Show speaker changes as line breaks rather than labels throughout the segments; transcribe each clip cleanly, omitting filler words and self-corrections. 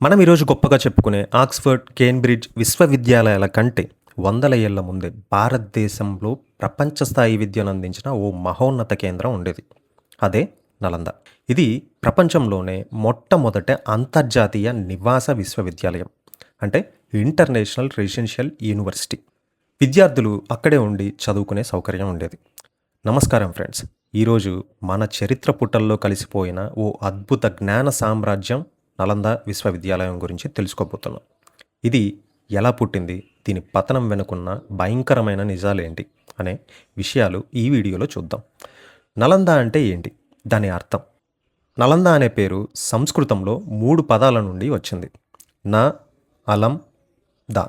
మనం ఈరోజు గొప్పగా చెప్పుకునే ఆక్స్ఫర్డ్, కేంబ్రిడ్జ్ విశ్వవిద్యాలయాల కంటే వందల ఏళ్ల ముందే భారతదేశంలో ప్రపంచ స్థాయి విద్యను అందించిన ఓ మహోన్నత కేంద్రం ఉండేది. అదే నలంద. ఇది ప్రపంచంలోనే మొట్టమొదట అంతర్జాతీయ నివాస విశ్వవిద్యాలయం. అంటే ఇంటర్నేషనల్ రెసిడెన్షియల్ యూనివర్సిటీ. విద్యార్థులు అక్కడే ఉండి చదువుకునే సౌకర్యం ఉండేది. నమస్కారం ఫ్రెండ్స్. ఈరోజు మన చరిత్ర పుటల్లో కలిసిపోయిన ఓ అద్భుత జ్ఞాన సామ్రాజ్యం నలంద విశ్వవిద్యాలయం గురించి తెలుసుకోబోతున్నాం. ఇది ఎలా పుట్టింది, దీని పతనం వెనుకున్న భయంకరమైన నిజాలేంటి అనే విషయాలు ఈ వీడియోలో చూద్దాం. నలంద అంటే ఏంటి, దాని అర్థం. నలంద అనే పేరు సంస్కృతంలో 3 పదాల నుండి వచ్చింది. న, అలం, ద.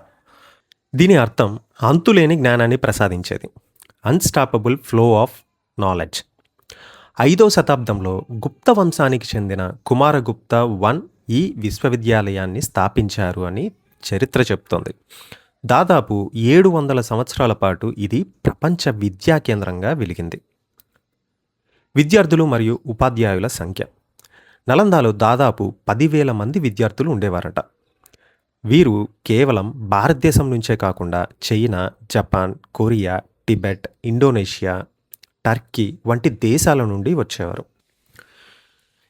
దీని అర్థం అంతులేని జ్ఞానాన్ని ప్రసాదించేది, అన్స్టాపబుల్ ఫ్లో ఆఫ్ నాలెడ్జ్. 5వ శతాబ్దంలో గుప్త వంశానికి చెందిన కుమారగుప్త ఈ విశ్వవిద్యాలయాన్ని స్థాపించారు అని చరిత్ర చెప్తోంది. దాదాపు 700 సంవత్సరాల పాటు ఇది ప్రపంచ విద్యా కేంద్రంగా వెలిగింది. విద్యార్థులు మరియు ఉపాధ్యాయుల సంఖ్య. నలందాలో దాదాపు 10,000 మంది విద్యార్థులు ఉండేవారట. వీరు కేవలం భారతదేశం నుంచే కాకుండా China, Japan, Korea, Tibet, Indonesia, Turkey వంటి దేశాల నుండి వచ్చేవారు.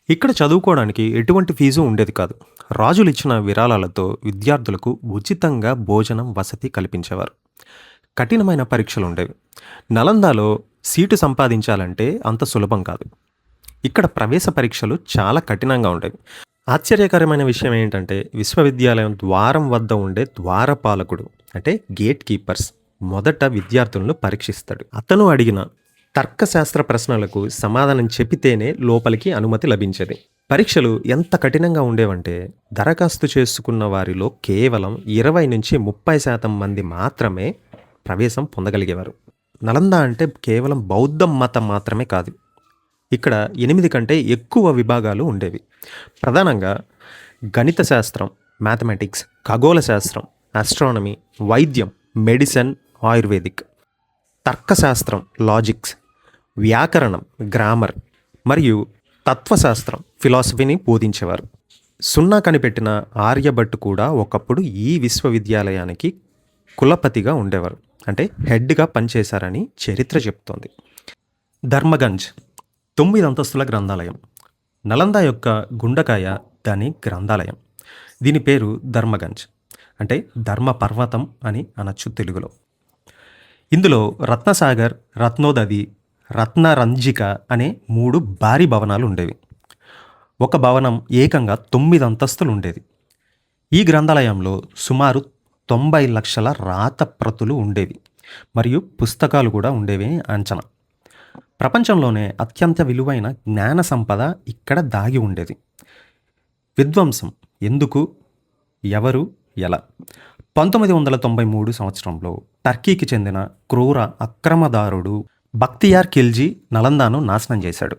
ఇక్కడ చదువుకోవడానికి ఎటువంటి ఫీజు ఉండేది కాదు. రాజులు ఇచ్చిన విరాళాలతో విద్యార్థులకు ఉచితంగా భోజనం, వసతి కల్పించేవారు. కఠినమైన పరీక్షలు ఉండేవి. నలందాలో సీటు సంపాదించాలంటే అంత సులభం కాదు. ఇక్కడ ప్రవేశ పరీక్షలు చాలా కఠినంగా ఉండేవి. ఆశ్చర్యకరమైన విషయం ఏంటంటే విశ్వవిద్యాలయం ద్వారం వద్ద ఉండే ద్వారపాలకుడు అంటే గేట్ కీపర్స్ మొదట విద్యార్థులను పరీక్షిస్తాడు. అతను అడిగిన తర్కశాస్త్ర ప్రశ్నలకు సమాధానం చెప్పితేనే లోపలికి అనుమతి లభించేది. పరీక్షలు ఎంత కఠినంగా ఉండేవంటే దరఖాస్తు చేసుకున్న వారిలో కేవలం 20 నుంచి 30% మంది మాత్రమే ప్రవేశం పొందగలిగేవారు. నలంద అంటే కేవలం బౌద్ధ మతం మాత్రమే కాదు. ఇక్కడ 8 కంటే ఎక్కువ విభాగాలు ఉండేవి. ప్రధానంగా గణిత శాస్త్రం, మ్యాథమెటిక్స్, ఖగోళ శాస్త్రం, ఆస్ట్రానమీ, వైద్యం, మెడిసిన్, ఆయుర్వేదిక్, తర్కశాస్త్రం, లాజిక్స్, వ్యాకరణం, గ్రామర్ మరియు తత్వశాస్త్రం, ఫిలాసఫీని బోధించేవారు. సున్నా కనిపెట్టిన ఆర్యభట్టు కూడా ఒకప్పుడు ఈ విశ్వవిద్యాలయానికి కులపతిగా ఉండేవారు, అంటే హెడ్గా పనిచేశారని చరిత్ర చెప్తోంది. ధర్మగంజ్ 9 అంతస్తుల గ్రంథాలయం. నలంద యొక్క గుండకాయ దాని గ్రంథాలయం. దీని పేరు ధర్మగంజ్, అంటే ధర్మ పర్వతం అని అనొచ్చు తెలుగులో. ఇందులో రత్నసాగర్, రత్నోదది, రత్నరంజిక అనే 3 భారీ భవనాలు ఉండేవి. ఒక భవనం ఏకంగా 9 అంతస్తులు ఉండేది. ఈ గ్రంథాలయంలో సుమారు 90 లక్షల రాత ప్రతులు ఉండేవి మరియు పుస్తకాలు కూడా ఉండేవి అంచనా. ప్రపంచంలోనే అత్యంత విలువైన జ్ఞాన సంపద ఇక్కడ దాగి ఉండేది. విధ్వంసం ఎందుకు, ఎవరు, ఎలా? 1993 సంవత్సరంలో టర్కీకి చెందిన క్రూర అక్రమదారుడు బక్తియార్ ఖిల్జీ నలందాను నాశనం చేశాడు.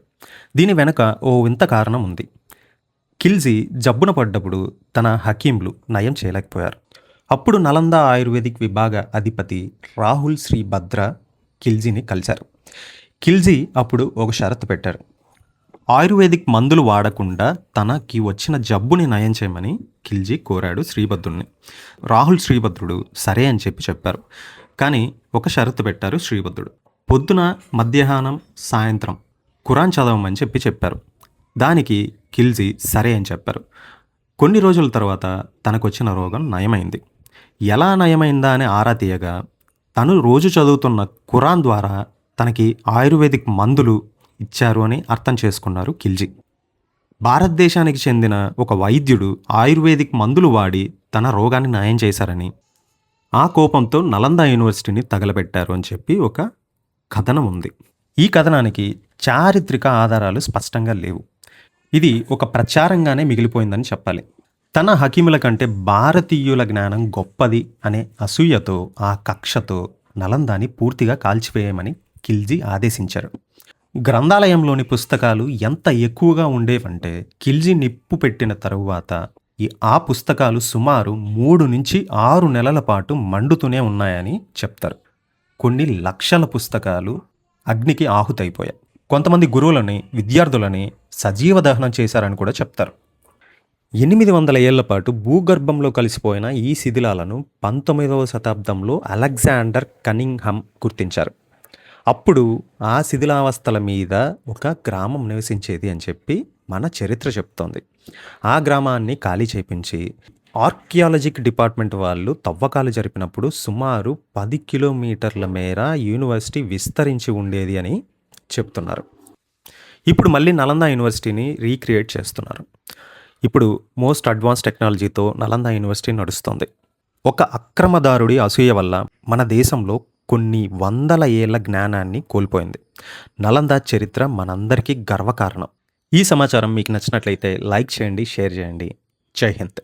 దీని వెనుక ఓ వింత కారణం ఉంది. ఖిల్జీ జబ్బున పడ్డప్పుడు తన హకీంలు నయం చేయలేకపోయారు. అప్పుడు నలంద ఆయుర్వేదిక్ విభాగ అధిపతి రాహుల్ శ్రీభద్ర ఖిల్జీని కలిశారు. ఖిల్జీ అప్పుడు ఒక షరతు పెట్టారు. ఆయుర్వేదిక్ మందులు వాడకుండా తనకి వచ్చిన జబ్బుని నయం చేయమని ఖిల్జీ కోరాడు శ్రీభద్రుడిని. రాహుల్ శ్రీభద్రుడు సరే అని చెప్పారు. కానీ ఒక షరతు పెట్టారు శ్రీభద్రుడు. పొద్దున, మధ్యాహ్నం, సాయంత్రం ఖురాన్ చదవమని చెప్పారు. దానికి ఖిల్జీ సరే అని చెప్పారు. కొన్ని రోజుల తర్వాత తనకు వచ్చిన రోగం నయమైంది. ఎలా నయమైందా అని ఆరా తీయగా తను రోజు చదువుతున్న ఖురాన్ ద్వారా తనకి ఆయుర్వేదిక్ మందులు ఇచ్చారు అని అర్థం చేసుకున్నారు ఖిల్జీ. భారతదేశానికి చెందిన ఒక వైద్యుడు ఆయుర్వేదిక్ మందులు వాడి తన రోగాన్ని నయం చేశారని, ఆ కోపంతో నలంద యూనివర్సిటీని తగలబెట్టారు అని చెప్పి ఒక కథనం ఉంది. ఈ కథనానికి చారిత్రక ఆధారాలు స్పష్టంగా లేవు. ఇది ఒక ప్రచారంగానే మిగిలిపోయిందని చెప్పాలి. తన హకీముల కంటే భారతీయుల జ్ఞానం గొప్పది అనే అసూయతో, ఆ కక్షతో నలందాని పూర్తిగా కాల్చివేయమని ఖిల్జీ ఆదేశించారు. గ్రంథాలయంలోని పుస్తకాలు ఎంత ఎక్కువగా ఉండేవంటే ఖిల్జీ నిప్పు పెట్టిన తరువాత ఆ పుస్తకాలు సుమారు 3 నుంచి 6 నెలల పాటు మండుతూనే ఉన్నాయని చెప్తారు. కొన్ని లక్షల పుస్తకాలు అగ్నికి ఆహుతైపోయాయి. కొంతమంది గురువులని, విద్యార్థులని సజీవ దహనం చేశారని కూడా చెప్తారు. 800 ఏళ్ల పాటు భూగర్భంలో కలిసిపోయిన ఈ శిథిలాలను 19వ శతాబ్దంలో అలెగ్జాండర్ కనింగ్హమ్ గుర్తించారు. అప్పుడు ఆ శిథిలావస్థల మీద ఒక గ్రామం నివసించేది అని చెప్పి మన చరిత్ర చెప్తోంది. ఆ గ్రామాన్ని ఖాళీ చేపించి ఆర్కియాలజిక్ డిపార్ట్మెంట్ వాళ్ళు తవ్వకాలు జరిపినప్పుడు సుమారు 10 కిలోమీటర్ల మేర యూనివర్సిటీ విస్తరించి ఉండేది అని చెప్తున్నారు. ఇప్పుడు మళ్ళీ నలంద యూనివర్సిటీని రీక్రియేట్ చేస్తున్నారు. ఇప్పుడు మోస్ట్ అడ్వాన్స్ టెక్నాలజీతో నలంద యూనివర్సిటీ నడుస్తుంది. ఒక అక్రమదారుడి అసూయ వల్ల మన దేశంలో కొన్ని వందల ఏళ్ల జ్ఞానాన్ని కోల్పోయింది. నలంద చరిత్ర మనందరికీ గర్వకారణం. ఈ సమాచారం మీకు నచ్చినట్లయితే లైక్ చేయండి, షేర్ చేయండి. జై హింద్.